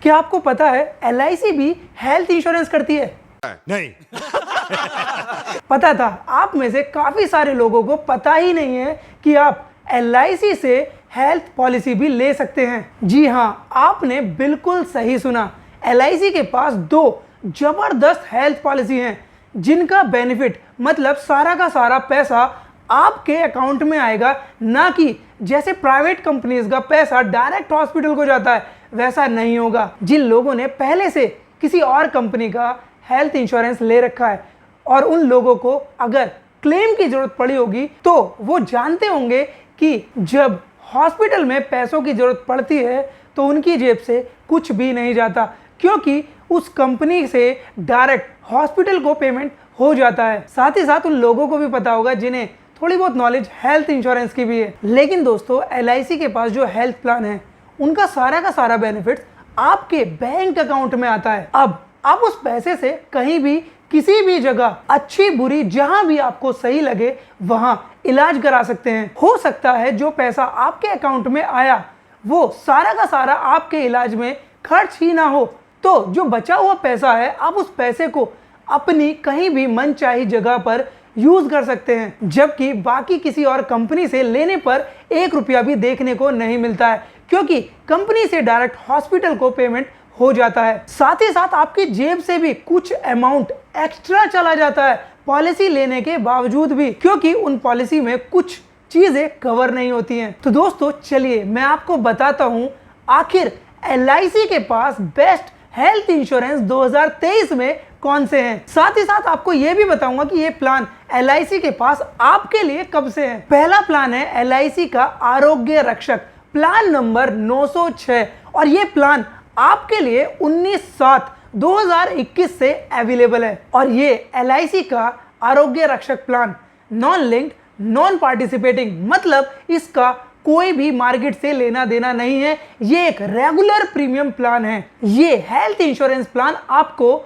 क्या आपको पता है LIC भी हेल्थ इंश्योरेंस करती है? नहीं। पता था आप में से काफी सारे लोगों को पता ही नहीं है कि आप LIC से हेल्थ पॉलिसी भी ले सकते हैं। जी हाँ, आपने बिल्कुल सही सुना। LIC के पास 2 जबरदस्त हेल्थ पॉलिसी हैं जिनका बेनिफिट मतलब सारा का सारा पैसा आपके अकाउंट में आएगा, ना कि जैसे प्राइवेट कंपनीज का पैसा डायरेक्ट हॉस्पिटल को जाता है वैसा नहीं होगा। जिन लोगों ने पहले से किसी और कंपनी का हेल्थ इंश्योरेंस ले रखा है और उन लोगों को अगर क्लेम की जरूरत पड़ी होगी तो वो जानते होंगे कि जब हॉस्पिटल में पैसों की जरूरत पड़ती है तो उनकी जेब से कुछ भी नहीं जाता, क्योंकि उस कंपनी से डायरेक्ट हॉस्पिटल को पेमेंट हो जाता है। साथ ही साथ उन लोगों को भी पता होगा जिन्हें थोड़ी बहुत नॉलेज हेल्थ इंश्योरेंस की भी है। लेकिन दोस्तों, LIC के पास जो हेल्थ प्लान है उनका सारा का सारा बेनिफिट आपके बैंक अकाउंट में आता है। अब आप उस पैसे से कहीं भी किसी भी जगह अच्छी बुरी जहां भी आपको सही लगे वहां इलाज करा सकते हैं। हो सकता है जो पैसा आपके अकाउंट में आया वो सारा का सारा आपके इलाज में खर्च ही ना हो, तो जो बचा हुआ पैसा है आप उस पैसे को अपनी कहीं भी मनचाही जगह पर यूज कर सकते हैं, जबकि बाकी किसी और कंपनी से लेने पर 1 रुपया भी देखने को नहीं मिलता है, क्योंकि कंपनी से डायरेक्ट हॉस्पिटल को पेमेंट हो जाता है। साथ ही साथ आपकी जेब से भी कुछ अमाउंट एक्स्ट्रा चला जाता है पॉलिसी लेने के बावजूद भी, क्योंकि उन पॉलिसी में कुछ चीजें कवर नहीं होती हैं। तो दोस्तों चलिए मैं आपको बताता हूं आखिर LIC के पास बेस्ट हेल्थ इंश्योरेंस 2023 में कौन से हैं। साथ ही साथ आपको यह भी बताऊंगा कि ये प्लान LIC के पास आपके लिए कब से है। पहला प्लान है LIC का आरोग्य रक्षक, प्लान नंबर 906, और ये प्लान आपके लिए 19/7/2021 से अवेलेबल है। और ये LIC का आरोग्य रक्षक plan non linked non participating, मतलब इसका कोई भी मार्केट से लेना देना नहीं है, ये एक रेगुलर प्रीमियम प्लान है। ये हेल्थ इंश्योरेंस प्लान आपको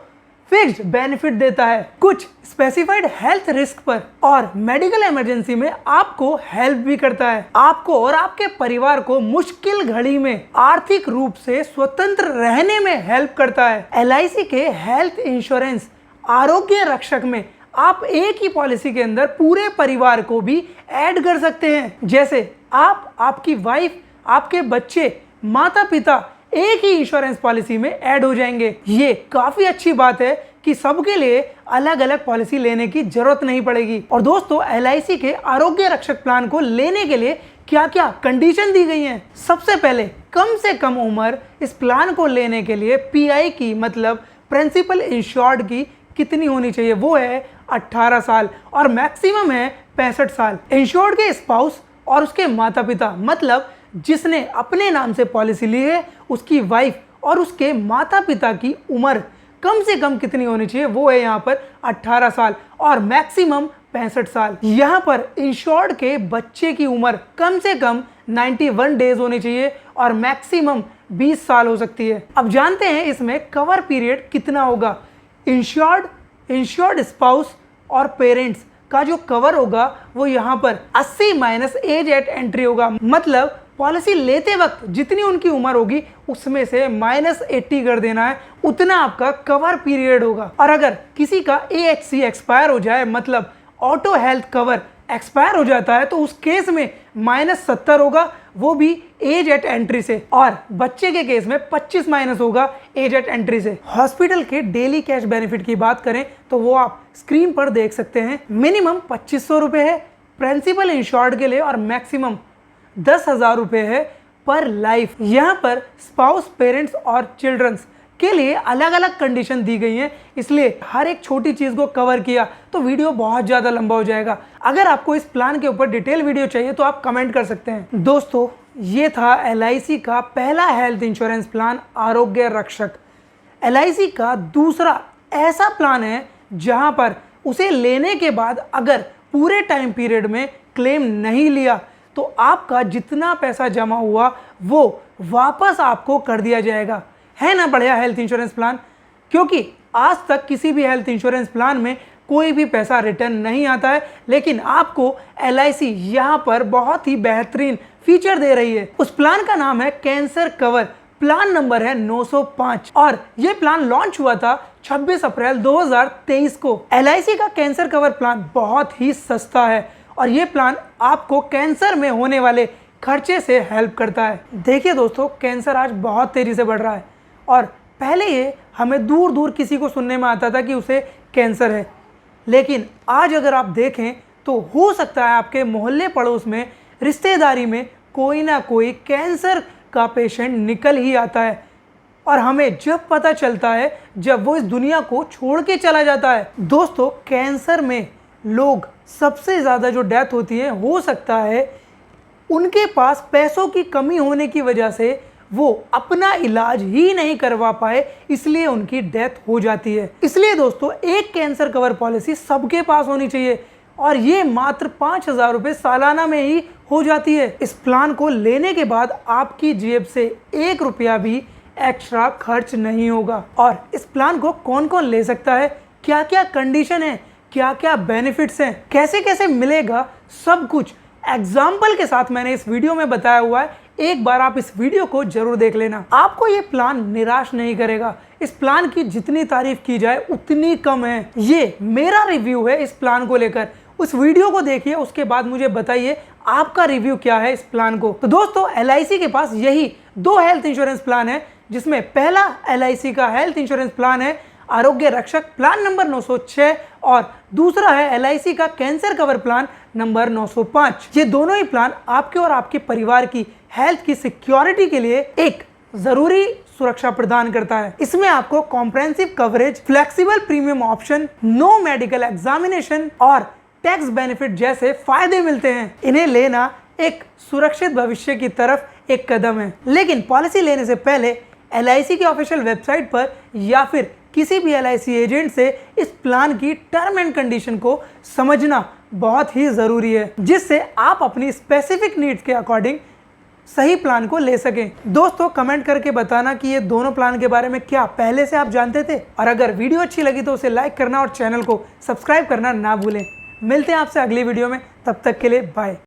फिक्स्ड बेनिफिट देता है कुछ स्पेसिफाइड हेल्थ रिस्क पर, और मेडिकल इमरजेंसी में आपको हेल्प भी करता है। आपको और आपके परिवार को मुश्किल घड़ी में आर्थिक रूप से स्वतंत्र रहने में हेल्प करता है। LIC के हेल्थ इंश्योरेंस आरोग्य रक्षक में आप एक ही पॉलिसी के अंदर पूरे परिवार को भी ऐड कर सकते हैं, जैसे आप, आपकी वाइफ, आपके बच्चे, माता पिता एक ही इंश्योरेंस पॉलिसी में ऐड हो जाएंगे। ये काफी अच्छी बात है कि सबके लिए अलग अलग पॉलिसी लेने की जरूरत नहीं पड़ेगी। और दोस्तों, LIC के आरोग्य रक्षक प्लान को लेने के लिए क्या क्या कंडीशन दी गई हैं। सबसे पहले कम से कम उम्र इस प्लान को लेने के लिए PI की मतलब प्रिंसिपल इंश्योर्ड की कितनी होनी चाहिए, वो है 18 साल, और मैक्सिमम है 65 साल। इंश्योर्ड के स्पाउस और उसके माता पिता मतलब जिसने अपने नाम से पॉलिसी ली है उसकी वाइफ और उसके माता पिता की उम्र कम से कम कितनी होनी चाहिए, वो है यहाँ पर 18 साल और मैक्सिमम 65 साल। यहाँ पर इंश्योर्ड के बच्चे की उम्र कम से कम 91 डेज होनी चाहिए और मैक्सिमम 20 साल हो सकती है। अब जानते हैं इसमें कवर पीरियड कितना होगा। इंश्योर्ड स्पाउस और पेरेंट्स का जो कवर होगा वो यहाँ पर 80 माइनस एज एट एंट्री होगा, मतलब पॉलिसी लेते वक्त जितनी उनकी उम्र होगी उसमें से -80 कर देना है, उतना आपका कवर पीरियड होगा। और अगर किसी का AHC एक्सपायर हो जाए, मतलब ऑटो हेल्थ कवर एक्सपायर हो जाता है, तो उस केस में -70 होगा, वो भी एज एट एंट्री से, और बच्चे के केस में 25 माइनस होगा एज एट एंट्री से। हॉस्पिटल के डेली कैश बेनिफिट की बात करें तो वो आप स्क्रीन पर देख सकते हैं। मिनिमम 2500 रुपये है प्रिंसिपल इंश्योर्ड के लिए और मैक्सिमम 10,000 रुपये है पर लाइफ। यहाँ पर स्पाउस, पेरेंट्स और चिल्ड्रंस के लिए अलग अलग कंडीशन दी गई हैं, इसलिए हर एक छोटी चीज़ को कवर किया तो वीडियो बहुत ज़्यादा लंबा हो जाएगा। अगर आपको इस प्लान के ऊपर डिटेल वीडियो चाहिए तो आप कमेंट कर सकते हैं। दोस्तों, ये था LIC का पहला हेल्थ इंश्योरेंस प्लान आरोग्य रक्षक। LIC का दूसरा ऐसा प्लान है जहां पर उसे लेने के बाद अगर पूरे टाइम पीरियड में क्लेम नहीं लिया तो आपका जितना पैसा जमा हुआ वो वापस आपको कर दिया जाएगा। है ना बढ़िया हेल्थ इंश्योरेंस प्लान? क्योंकि आज तक किसी भी हेल्थ इंश्योरेंस प्लान में कोई भी पैसा रिटर्न नहीं आता है, लेकिन आपको LIC यहाँ पर बहुत ही बेहतरीन फीचर दे रही है। उस प्लान का नाम है कैंसर कवर प्लान नंबर है 905 और ये प्लान लॉन्च हुआ था 26 अप्रैल 2023 को। LIC का कैंसर कवर प्लान बहुत ही सस्ता है और ये प्लान आपको कैंसर में होने वाले खर्चे से हेल्प करता है। देखिए दोस्तों, कैंसर आज बहुत तेजी से बढ़ रहा है और पहले ये हमें दूर दूर किसी को सुनने में आता था कि उसे कैंसर है, लेकिन आज अगर आप देखें तो हो सकता है आपके मोहल्ले पड़ोस में, रिश्तेदारी में कोई ना कोई कैंसर का पेशेंट निकल ही आता है और हमें जब पता चलता है जब वो इस दुनिया को छोड़ के चला जाता है। दोस्तों, कैंसर में लोग सबसे ज़्यादा जो डेथ होती है, हो सकता है उनके पास पैसों की कमी होने की वजह से वो अपना इलाज ही नहीं करवा पाए, इसलिए उनकी डेथ हो जाती है। इसलिए दोस्तों, एक कैंसर कवर पॉलिसी सबके पास होनी चाहिए और ये मात्र 5,000 रुपये सालाना में ही हो जाती है। इस प्लान को लेने के बाद आपकी जेब से 1 रुपया भी एक्स्ट्रा खर्च नहीं होगा। और इस प्लान को कौन कौन ले सकता है, क्या क्या कंडीशन है, क्या क्या बेनिफिट्स हैं, कैसे कैसे मिलेगा, सब कुछ एग्जाम्पल के साथ मैंने इस वीडियो में बताया हुआ है। एक बार आप इस वीडियो को जरूर देख लेना, आपको ये प्लान निराश नहीं करेगा। इस प्लान की जितनी तारीफ की जाए उतनी कम है। ये मेरा रिव्यू है इस प्लान को लेकर। उस वीडियो को देखिए, उसके बाद मुझे बताइए आपका रिव्यू क्या है इस प्लान को। तो दोस्तों, LIC के पास यही 2 हेल्थ इंश्योरेंस प्लान है, जिसमें पहला LIC का हेल्थ इंश्योरेंस प्लान है आरोग्य रक्षक प्लान नंबर 906 और दूसरा है LIC का कैंसर कवर प्लान नंबर 905। ये दोनों ही प्लान आपके और आपके परिवार की हेल्थ की सिक्योरिटी के लिए एक जरूरी सुरक्षा प्रदान करता है। इसमें आपको comprehensive coverage, flexible premium option, no medical examination और टैक्स बेनिफिट जैसे फायदे मिलते हैं। इन्हें लेना एक सुरक्षित भविष्य की तरफ एक कदम है। लेकिन पॉलिसी लेने से पहले LIC की ऑफिशियल वेबसाइट पर या फिर किसी भी LIC एजेंट से इस प्लान की टर्म एंड कंडीशन को समझना बहुत ही ज़रूरी है, जिससे आप अपनी स्पेसिफिक नीड्स के अकॉर्डिंग सही प्लान को ले सकें। दोस्तों, कमेंट करके बताना कि ये दोनों प्लान के बारे में क्या पहले से आप जानते थे, और अगर वीडियो अच्छी लगी तो उसे लाइक करना और चैनल को सब्सक्राइब करना ना भूलें। मिलते हैं आपसे अगली वीडियो में, तब तक के लिए बाय।